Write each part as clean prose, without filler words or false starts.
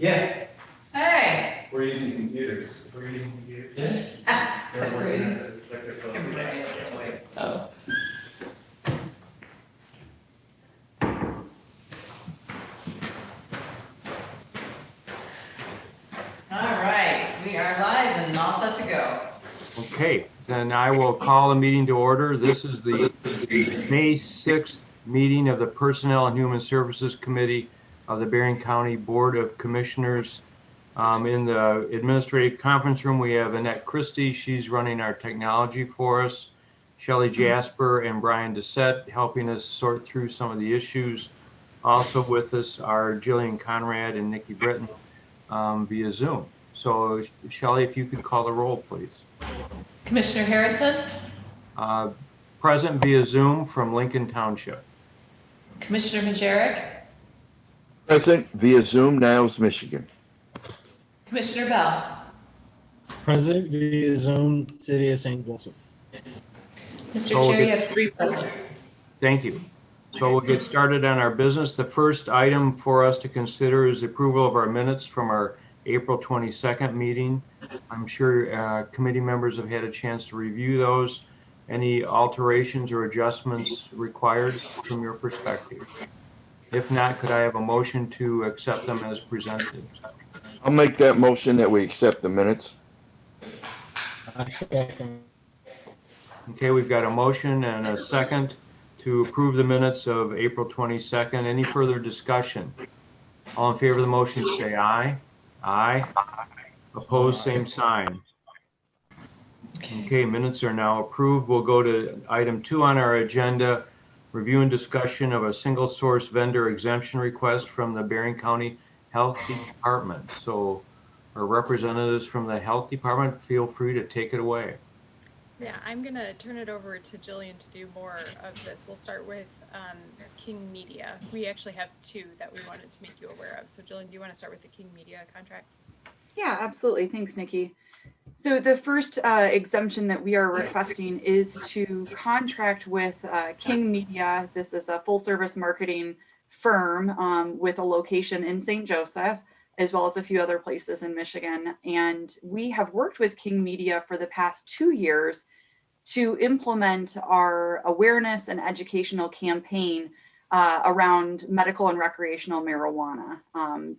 Yeah. Hey. We're using computers. We're using computers. Oh. All right, we are live and all set to go. Okay, then I will call the meeting to order. This is the May 6th meeting of the Personnel and Human Services Committee of the Berrien County Board of Commissioners. In the administrative conference room, we have Annette Christie. She's running our technology for us. Shelley Jasper and Brian Doucette helping us sort through some of the issues. Also with us are Jillian Conrad and Nikki Britton via Zoom. So Shelley, if you could call the roll, please. Commissioner Harrison? Present via Zoom from Lincoln Township. Commissioner Majerick? Present via Zoom, Niles, Michigan. Commissioner Bell? Present via Zoom, City of St. Joseph. Mr. Chair, you have 3 present. Thank you. So we'll get started on our business. The first item for us to consider is approval of our minutes from our April 22nd meeting. I'm sure committee members have had a chance to review those. Any alterations or adjustments required from your perspective? If not, could I have a motion to accept them as presented? I'll make that motion that we accept the minutes. I second. Okay, we've got a motion and a second to approve the minutes of April 22nd. Any further discussion? All in favor of the motion say aye. Aye. Opposed, same sign. Okay, minutes are now approved. We'll go to item 2 on our agenda, review and discussion of a single source vendor exemption request from the Berrien County Health Department. So our representatives from the Health Department, feel free to take it away. Yeah, I'm going to turn it over to Jillian to do more of this. We'll start with King Media. We actually have 2 that we wanted to make you aware of. So Jillian, do you want to start with the King Media contract? Yeah, absolutely. Thanks, Nikki. So the first exemption that we are requesting is to contract with King Media. This is a full service marketing firm with a location in St. Joseph, as well as a few other places in Michigan. And we have worked with King Media for the past 2 years to implement our awareness and educational campaign around medical and recreational marijuana.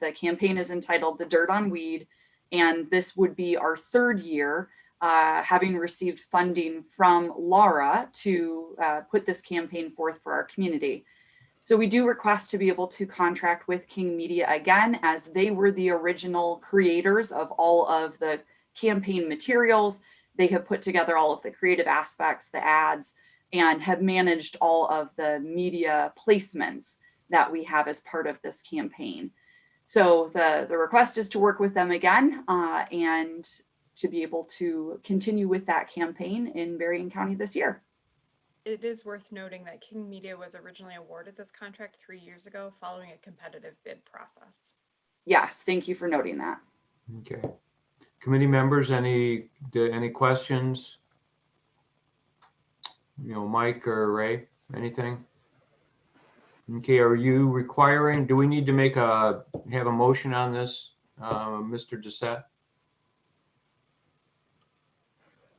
The campaign is entitled The Dirt on Weed, and this would be our 3rd year, having received funding from Laura to put this campaign forth for our community. So we do request to be able to contract with King Media again, as they were the original creators of all of the campaign materials. They have put together all of the creative aspects, the ads, and have managed all of the media placements that we have as part of this campaign. So the request is to work with them again and to be able to continue with that campaign in Berrien County this year. It is worth noting that King Media was originally awarded this contract 3 years ago following a competitive bid process. Yes, thank you for noting that. Okay. Committee members, any questions? You know, Mike or Ray, anything? Okay, are you requiring, do we need to have a motion on this, Mr. Doucette?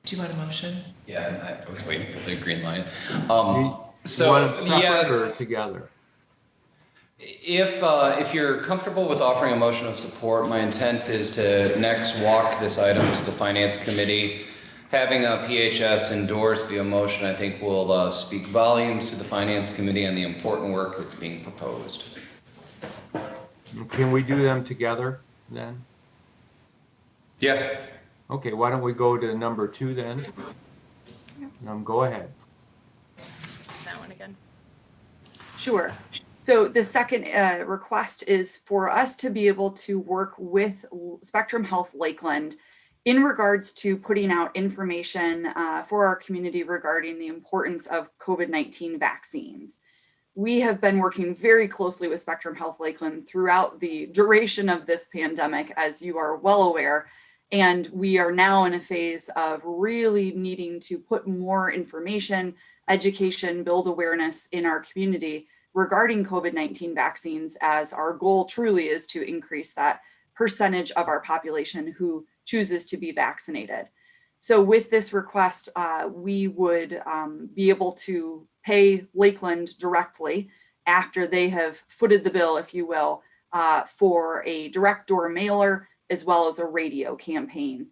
Do you want a motion? Yeah, I was waiting for the green light. So yes, or together. If you're comfortable with offering a motion of support, my intent is to next walk this item to the Finance Committee. Having a PHS endorse the motion, I think will speak volumes to the Finance Committee and the important work that's being proposed. Can we do them together then? Yeah. Okay, why don't we go to number 2 then? Go ahead. That one again. Sure. So the second request is for us to be able to work with Spectrum Health Lakeland in regards to putting out information for our community regarding the importance of COVID-19 vaccines. We have been working very closely with Spectrum Health Lakeland throughout the duration of this pandemic, as you are well aware, and we are now in a phase of really needing to put more information, education, build awareness in our community regarding COVID-19 vaccines, as our goal truly is to increase that percentage of our population who chooses to be vaccinated. So with this request, we would be able to pay Lakeland directly after they have footed the bill, if you will, for a direct door mailer as well as a radio campaign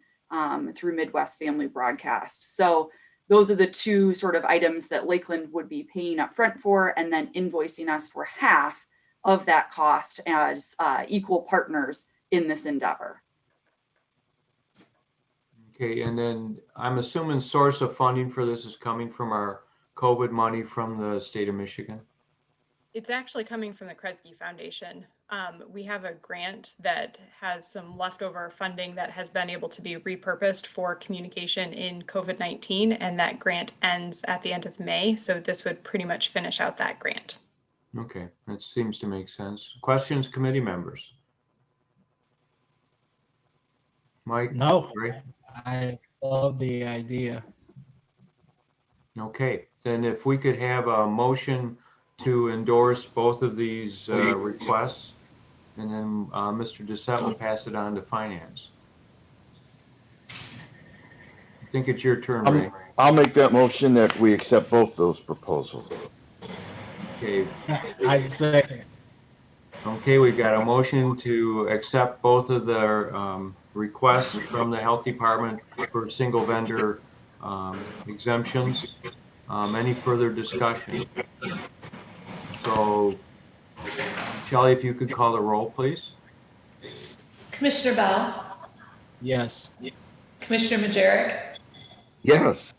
through Midwest Family Broadcast. So those are the two sort of items that Lakeland would be paying up front for and then invoicing us for half of that cost as equal partners in this endeavor. Okay, and then I'm assuming source of funding for this is coming from our COVID money from the state of Michigan? It's actually coming from the Kresge Foundation. We have a grant that has some leftover funding that has been able to be repurposed for communication in COVID-19, and that grant ends at the end of May. So this would pretty much finish out that grant. Okay, that seems to make sense. Questions, committee members? Mike? No, Ray? I love the idea. Okay, then if we could have a motion to endorse both of these requests, and then Mr. Doucette will pass it on to finance. I think it's your turn, Ray. I'll make that motion that we accept both those proposals. Okay, I second. okay, we've got a motion to accept both of the requests from the health department for single vendor exemptions. Any further discussion? So, Shelley, if you could call the roll, please. Commissioner Bell, Yes. Commissioner Majerick, Yes.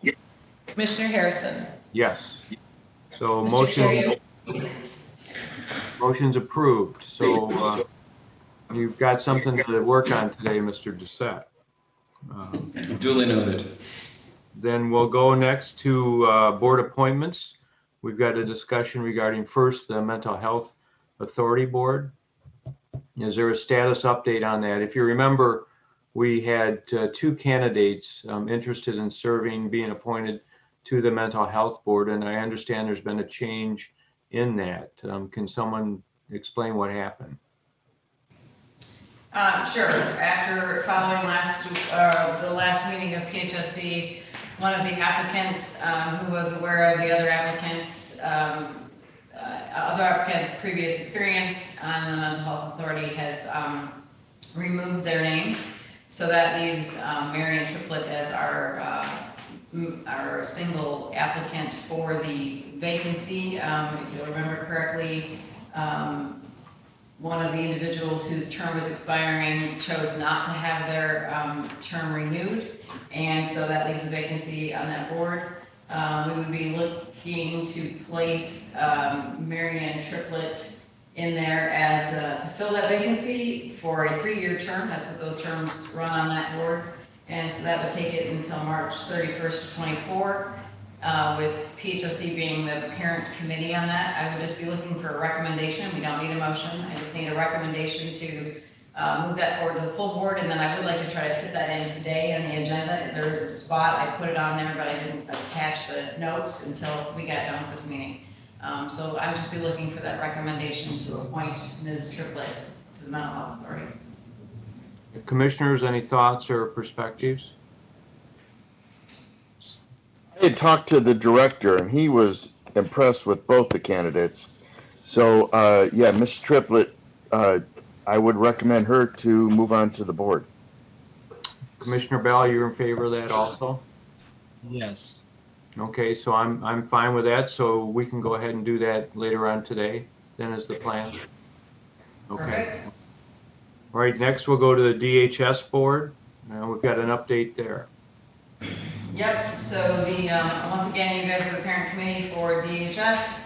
Commissioner Harrison. Yes. So Mr. motion's approved. So you've got something to work on today, Mr. Doucette. Duly noted. Then we'll go next to board appointments. We've got a discussion regarding first the Mental Health Authority Board. Is there a status update on that? If you remember, we had two candidates interested in serving, being appointed to the Mental Health Board, and I understand there's been a change in that. Can someone explain what happened? Sure. After following the last meeting of PHSD, one of the applicants who was aware of the other applicants' previous experience on the Mental Health Authority has removed their name. So that leaves Marion Triplett as our single applicant for the vacancy. If you'll remember correctly, one of the individuals whose term was expiring chose not to have their term renewed, and so that leaves a vacancy on that board. We would be looking to place Marion Triplett in there as to fill that vacancy for a 3-year term. That's what those terms run on that board, and so that would take it until March 31st, 24. With PHSC being the parent committee on that, I would just be looking for a recommendation. We don't need a motion. I just need a recommendation to move that forward to the full board, and then I would like to try to fit that in today on the agenda. If there is a spot, I put it on there, but I didn't attach the notes until we got done with this meeting. So I'd just be looking for that recommendation to appoint Ms. Triplett to the Mental Health Authority. Commissioners, any thoughts or perspectives? I had talked to the director and he was impressed with both the candidates. So, yeah, Ms. Triplett, I would recommend her to move on to the board. Commissioner Bell, you're in favor of that also? Yes. Okay, so I'm fine with that. So we can go ahead and do that later on today. Then is the plan. Okay. Perfect. All right. Next, we'll go to the DHS board. We've got an update there. Yep, so once again, you guys are the parent committee for DHS.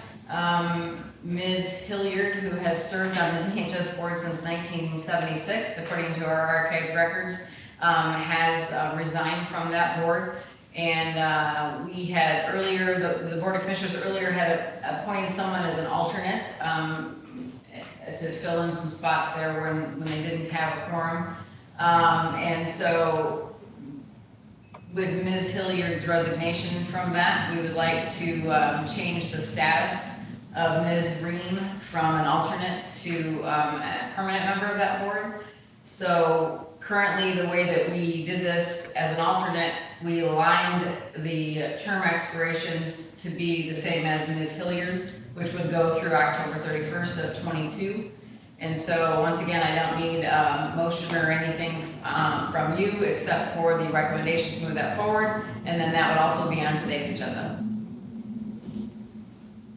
Ms. Hilliard, who has served on the DHS board since 1976, according to our archived records, has resigned from that board. And we had earlier, the Board of Commissioners earlier had appointed someone as an alternate to fill in some spots there when they didn't have a quorum. And so with Ms. Hilliard's resignation from that, we would like to change the status of Ms. Ream from an alternate to a permanent member of that board. So currently, the way that we did this as an alternate, we aligned the term expirations to be the same as Ms. Hilliard's, which would go through October 31st of '22. And so, once again, I don't need a motion or anything from you, except for the recommendation to move that forward, and then that would also be on today's agenda.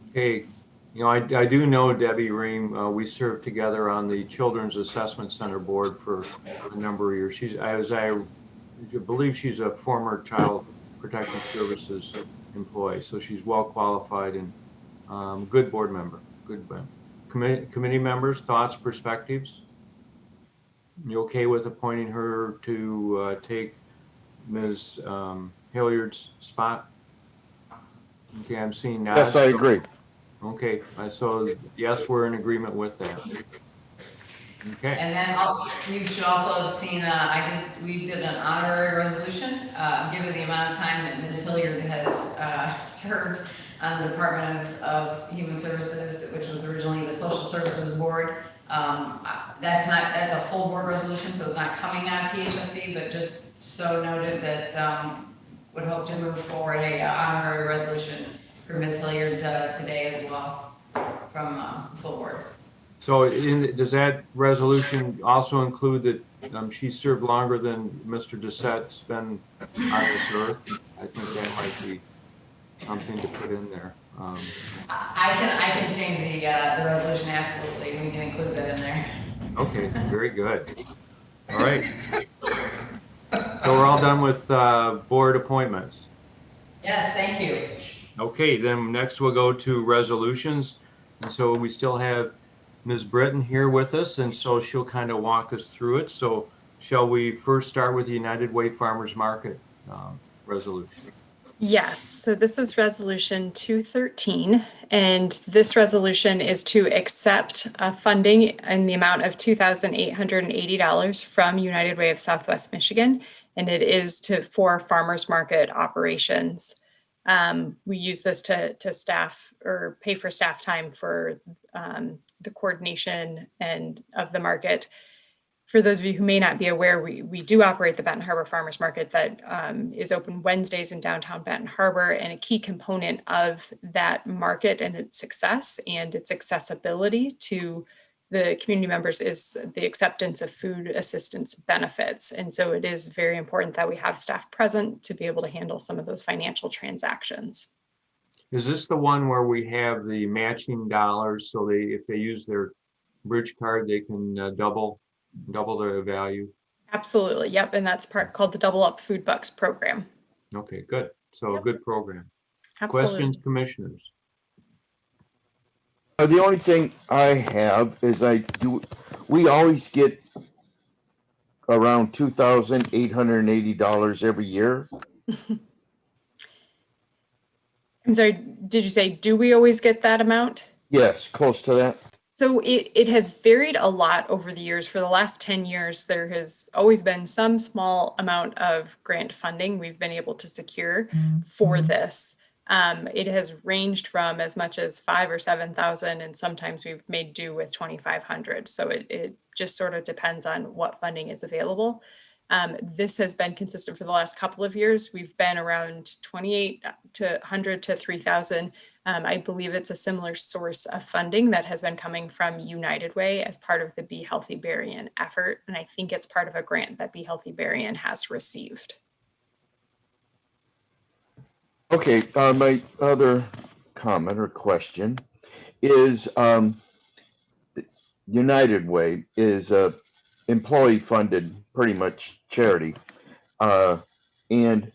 Okay, you know, I do know Debbie Ream. We served together on the Children's Assessment Center Board for a number of years. I believe she's a former Child Protective Services employee, so she's well qualified and good board member. Good committee members, thoughts, perspectives? You okay with appointing her to take Ms. Hilliard's spot? Okay, I'm seeing that. Yes, I agree. Okay, so yes, we're in agreement with that. Okay. And then also, you should also have seen, we did an honorary resolution, given the amount of time that Ms. Hilliard has served on the Department of Human Services, which was originally the Social Services Board. That's a full board resolution, so it's not coming out of PHSC, but just so noted that would hope to move forward a honorary resolution for Ms. Hilliard today as well from full board. So does that resolution also include that she served longer than Mr. Doucette's been on this earth? I think that might be something to put in there. I can change the resolution, absolutely. We can include that in there. Okay, very good. All right. So we're all done with board appointments. Yes, thank you. Okay, then next we'll go to resolutions. And so we still have Ms. Britton here with us, and so she'll kind of walk us through it. So shall we first start with the United Way Farmers Market resolution? Yes, so this is resolution 213, and this resolution is to accept funding in the amount of $2,880 from United Way of Southwest Michigan, and it is for farmers market operations. We use this to staff or pay for staff time for the coordination and of the market. For those of you who may not be aware, we do operate the Benton Harbor Farmers Market that is open Wednesdays in downtown Benton Harbor, and a key component of that market and its success and its accessibility to the community members is the acceptance of food assistance benefits. And so it is very important that we have staff present to be able to handle some of those financial transactions. Is this the one where we have the matching dollars, so if they use their bridge card, they can double the value? Absolutely, yep, and that's called the Double Up Food Bucks program. Okay, good. So Yep. a good program. Absolutely. Questions, commissioners? The only thing I have is we always get around $2,880 every year. I'm sorry, did you say, do we always get that amount? Yes, close to that. So it has varied a lot over the years. For the last 10 years, there has always been some small amount of grant funding we've been able to secure for this. It has ranged from as much as $5,000 or $7,000, and sometimes we've made do with $2,500. So it just sort of depends on what funding is available. This has been consistent for the last couple of years. We've been around 2,800 to 3,000. I believe it's a similar source of funding that has been coming from United Way as part of the Be Healthy Berrien effort. And I think it's part of a grant that Be Healthy Berrien has received. Okay, my other comment or question is United Way is a employee funded pretty much charity. And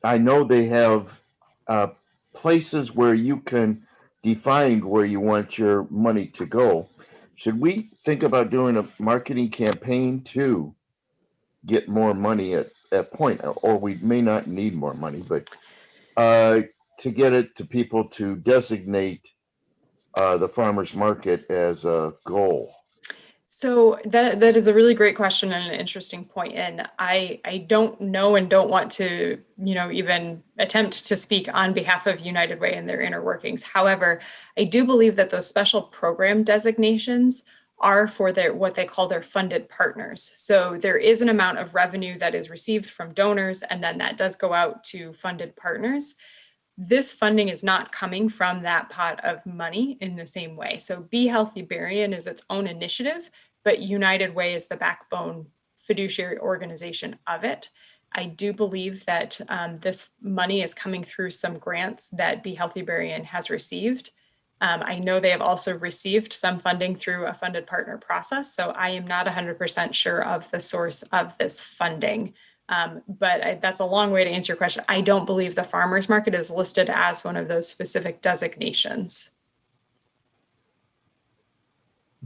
I know they have places where you can define where you want your money to go. Should we think about doing a marketing campaign to get more money at that point? Or we may not need more money, but to get it to people to designate the farmer's market as a goal? So that is a really great question and an interesting point. And I don't know and don't want to, even attempt to speak on behalf of United Way and their inner workings. However, I do believe that those special program designations are for what they call their funded partners. So there is an amount of revenue that is received from donors, and then that does go out to funded partners. This funding is not coming from that pot of money in the same way. So Be Healthy Berrien is its own initiative, but United Way is the backbone fiduciary organization of it. I do believe that this money is coming through some grants that Be Healthy Berrien has received. I know they have also received some funding through a funded partner process, so I am not 100% sure of the source of this funding. But that's a long way to answer your question. I don't believe the farmers market is listed as one of those specific designations.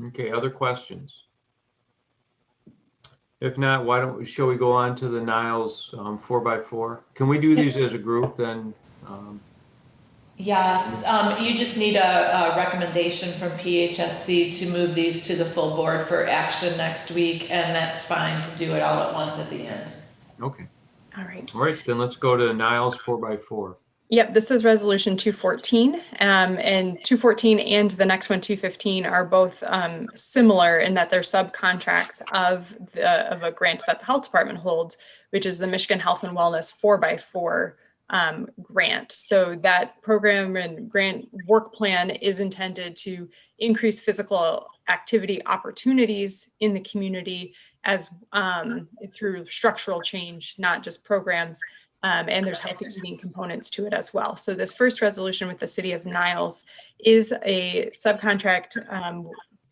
Okay, other questions? If not, shall we go on to the Niles 4x4? Can we do these as a group then? Yes, you just need a recommendation from PHSC to move these to the full board for action next week, and that's fine to do it all at once at the end. Okay. All right. All right, then let's go to Niles 4x4. Yep, this is resolution 214, and 214 and the next one, 215, are both similar in that they're subcontracts of a grant that the health department holds, which is the Michigan Health and Wellness 4x4 grant. So that program and grant work plan is intended to increase physical activity opportunities in the community as through structural change, not just programs. And there's healthy eating components to it as well. So this first resolution with the city of Niles is a subcontract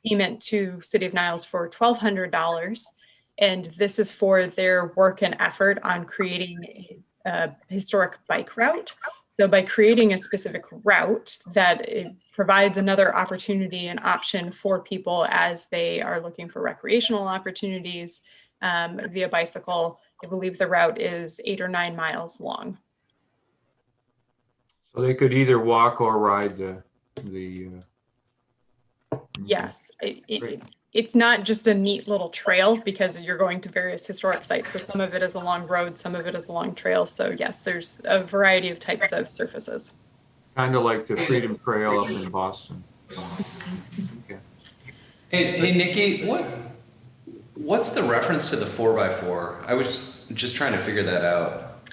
payment to city of Niles for $1,200. And this is for their work and effort on creating a historic bike route. So by creating a specific route that it provides another opportunity and option for people as they are looking for recreational opportunities via bicycle. I believe the route is 8 or 9 miles long. So they could either walk or ride the Yes, it's not just a neat little trail because you're going to various historic sites. So some of it is along road, some of it is along trails. So yes, there's a variety of types of surfaces. kind of like the Freedom Trail up in Boston. Okay. Hey, Nikki, what's the reference to the 4x4? I was just trying to figure that out.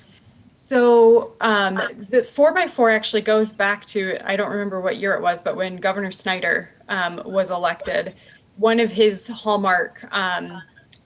So the 4x4 actually goes back to, I don't remember what year it was, but when Governor Snyder was elected, one of his hallmark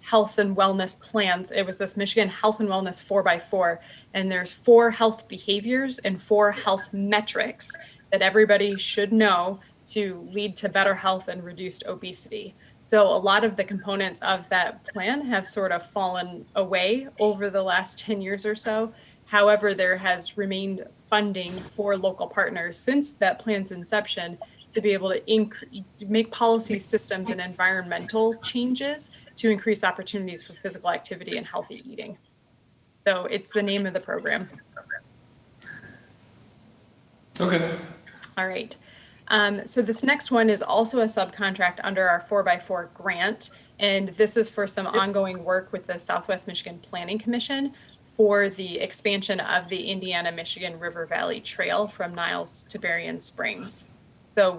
health and wellness plans, it was this Michigan Health and Wellness 4x4, and there's 4 health behaviors and 4 health metrics that everybody should know to lead to better health and reduced obesity. So a lot of the components of that plan have sort of fallen away over the last 10 years or so. However, there has remained funding for local partners since that plan's inception to be able to make policy systems and environmental changes to increase opportunities for physical activity and healthy eating. So it's the name of the program. Okay. All right. So this next one is also a subcontract under our 4x4 grant. And this is for some ongoing work with the Southwest Michigan Planning Commission for the expansion of the Indiana-Michigan River Valley Trail from Niles to Berrien Springs. So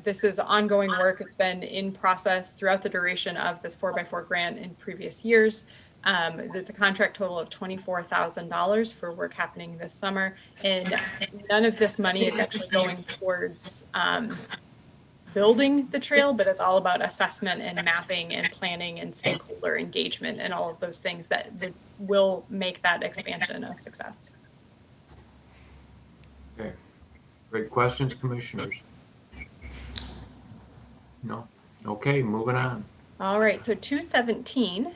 this is ongoing work. It's been in process throughout the duration of this 4x4 grant in previous years. It's a contract total of $24,000 for work happening this summer. And none of this money is actually going towards building the trail, but it's all about assessment and mapping and planning and stakeholder engagement and all of those things that will make that expansion a success. Okay. Great questions, commissioners. No. Okay, moving on. All right, so 217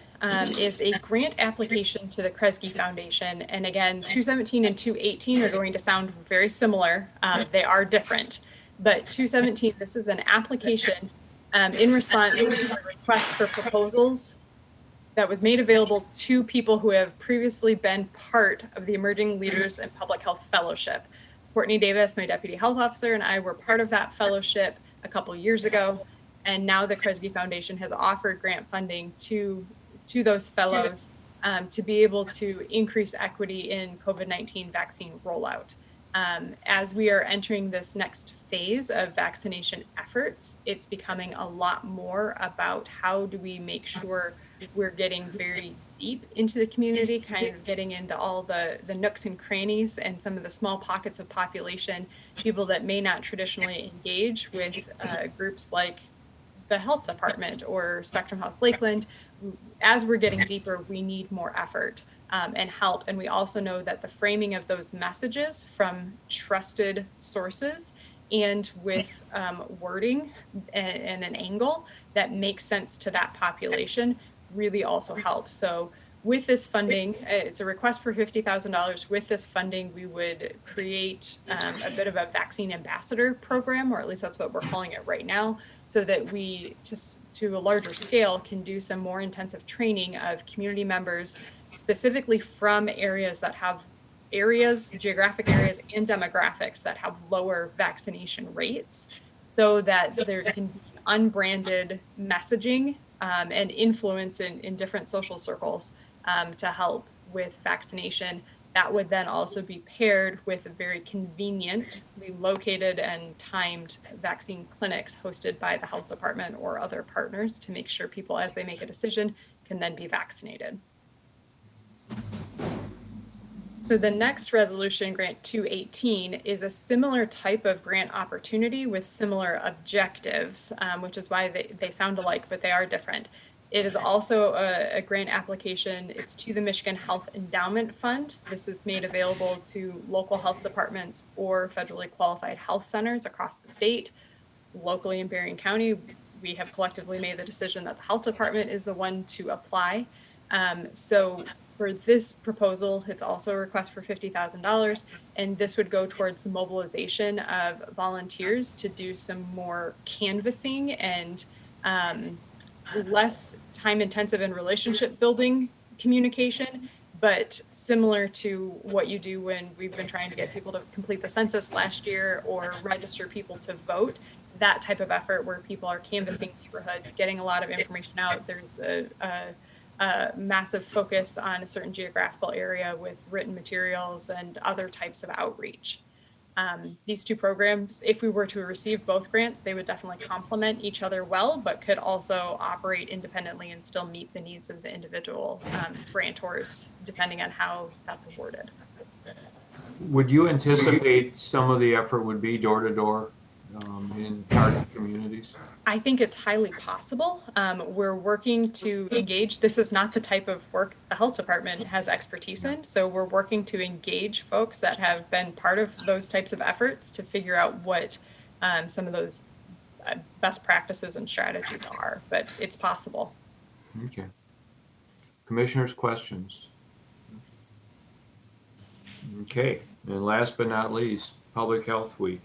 is a grant application to the Kresge Foundation. And again, 217 and 218 are going to sound very similar. They are different. But 217, this is an application in response to a request for proposals that was made available to people who have previously been part of the Emerging Leaders in Public Health Fellowship. Courtney Davis, my deputy health officer, and I were part of that fellowship a couple years ago. And now the Kresge Foundation has offered grant funding to those fellows to be able to increase equity in COVID-19 vaccine rollout. As we are entering this next phase of vaccination efforts, it's becoming a lot more about how do we make sure we're getting very deep into the community, kind of getting into all the nooks and crannies and some of the small pockets of population, people that may not traditionally engage with groups like the health department or Spectrum Health Lakeland. As we're getting deeper, we need more effort and help. And we also know that the framing of those messages from trusted sources and with wording and an angle that makes sense to that population really also helps. So with this funding, it's a request for $50,000. With this funding, we would create a bit of a vaccine ambassador program, or at least that's what we're calling it right now, so that we, to a larger scale, can do some more intensive training of community members, specifically from areas that have geographic areas and demographics that have lower vaccination rates, so that there can be unbranded messaging and influence in different social circles to help with vaccination. That would then also be paired with a very conveniently located and timed vaccine clinics hosted by the health department or other partners to make sure people, as they make a decision, can then be vaccinated. So the next resolution, Grant 218, is a similar type of grant opportunity with similar objectives, which is why they sound alike, but they are different. It is also a grant application. It's to the Michigan Health Endowment Fund. This is made available to local health departments or federally qualified health centers across the state. Locally in Berrien County, we have collectively made the decision that the health department is the one to apply. So for this proposal, it's also a request for $50,000, and this would go towards the mobilization of volunteers to do some more canvassing and less time intensive in relationship building communication, but similar to what you do when we've been trying to get people to complete the census last year or register people to vote. That type of effort where people are canvassing neighborhoods, getting a lot of information out. There's a massive focus on a certain geographical area with written materials and other types of outreach. These two programs, if we were to receive both grants, they would definitely complement each other well, but could also operate independently and still meet the needs of the individual grantors, depending on how that's awarded. Would you anticipate some of the effort would be door to door in target communities? I think it's highly possible. We're working to engage. This is not the type of work the health department has expertise in. So we're working to engage folks that have been part of those types of efforts to figure out what some of those best practices and strategies are, but it's possible. Okay. Commissioners, questions? Okay. And last but not least, Public Health Week.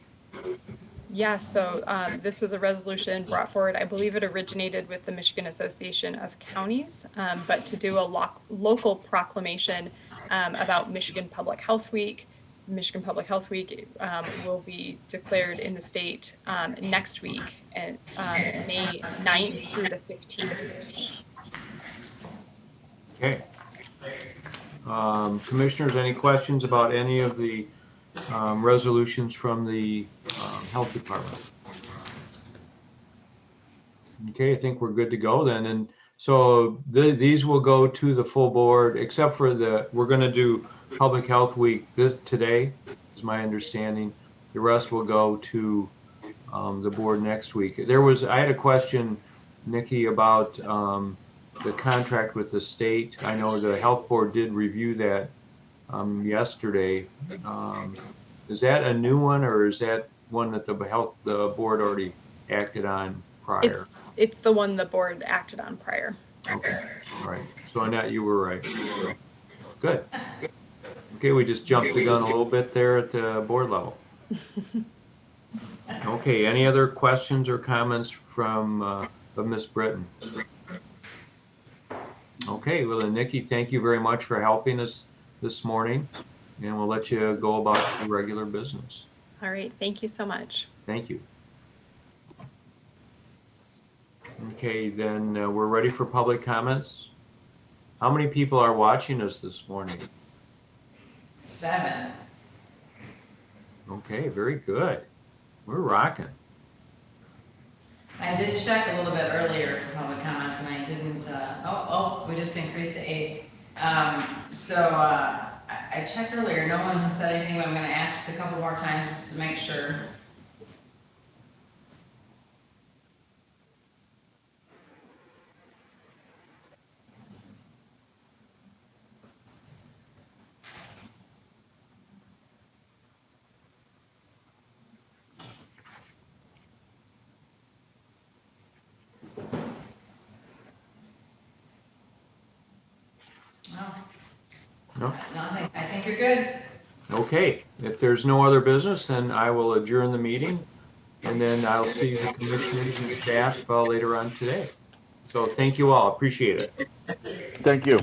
Yeah, so this was a resolution brought forward. I believe it originated with the Michigan Association of Counties, but to do a local proclamation about Michigan Public Health Week. Michigan Public Health Week will be declared in the state next week, and May 9th through the 15th. Okay. Commissioners, any questions about any of the resolutions from the health department? Okay, I think we're good to go then. And so these will go to the full board, except for we're going to do Public Health Week today, is my understanding. The rest will go to the board next week. I had a question, Nikki, about the contract with the state. I know the health board did review that yesterday. Is that a new one, or is that one that the board already acted on prior? It's the one the board acted on prior. Okay, all right. So Annette, you were right. Good. Okay, we just jumped the gun a little bit there at the board level. Okay, any other questions or comments from Ms. Britton? Okay, well then, Nikki, thank you very much for helping us this morning, and we'll let you go about your regular business. All right, thank you so much. Thank you. Okay, then we're ready for public comments. How many people are watching us this morning? 7. Okay, very good. We're rocking. I did check a little bit earlier for public comments and I didn't, we just increased to 8. I checked earlier, no one has said anything, but I'm gonna ask just a couple more times just to make sure. No? No, I think you're good. Okay, if there's no other business, then I will adjourn the meeting, and then I'll see the commissioners and staff later on today. So thank you all, appreciate it. Thank you.